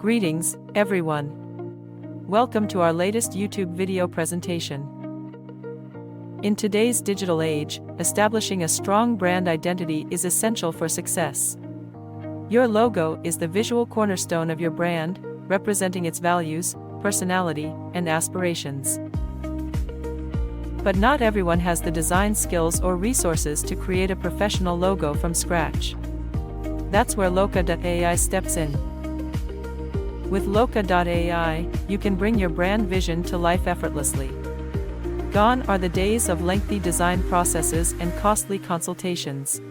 Greetings, everyone. Welcome to our latest YouTube video presentation. In today's digital age, establishing a strong brand identity is essential for success. Your logo is the visual cornerstone of your brand, representing its values, personality, and aspirations. But not everyone has the design skills or resources to create a professional logo from scratch. That's where Looka.ai steps in. With Looka.ai, you can bring your brand vision to life effortlessly. Gone are the days of lengthy design processes and costly consultations.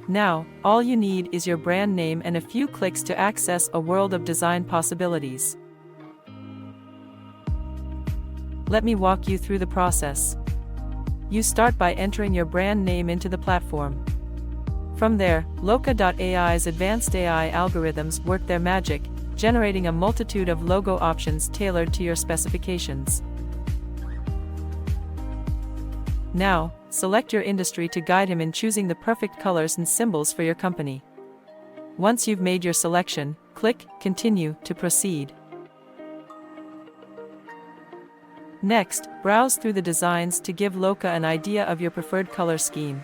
Now, all you need is your brand name and a few clicks to access a world of design possibilities. Let me walk you through the process. You start by entering your brand name into the platform. From there, Looka.ai's advanced AI algorithms work their magic, generating a multitude of logo options tailored to your specifications. Now, select your industry to guide him in choosing the perfect colors and symbols for your company. Once you've made your selection, click Continue to proceed. Next, browse through the designs to give Looka an idea of your preferred color scheme.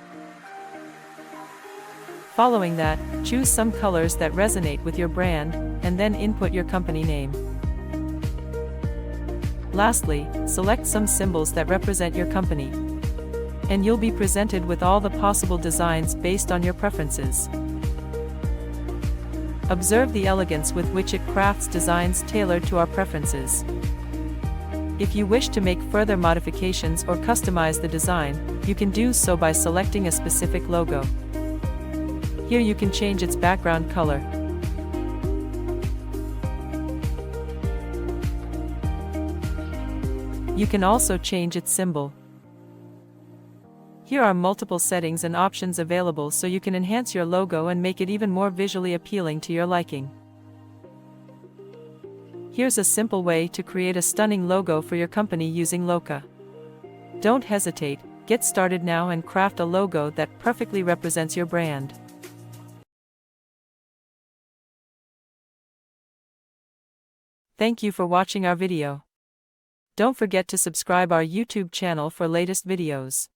Following that, choose some colors that resonate with your brand, and then input your company name. Lastly, select some symbols that represent your company. And you'll be presented with all the possible designs based on your preferences. Observe the elegance with which it crafts designs tailored to our preferences. If you wish to make further modifications or customize the design, you can do so by selecting a specific logo. Here you can change its background color. You can also change its symbol. Here are multiple settings and options available so you can enhance your logo and make it even more visually appealing to your liking. Here's a simple way to create a stunning logo for your company using Looka. Don't hesitate, get started now and craft a logo that perfectly represents your brand. Thank you for watching our video. Don't forget to subscribe our YouTube channel for latest videos.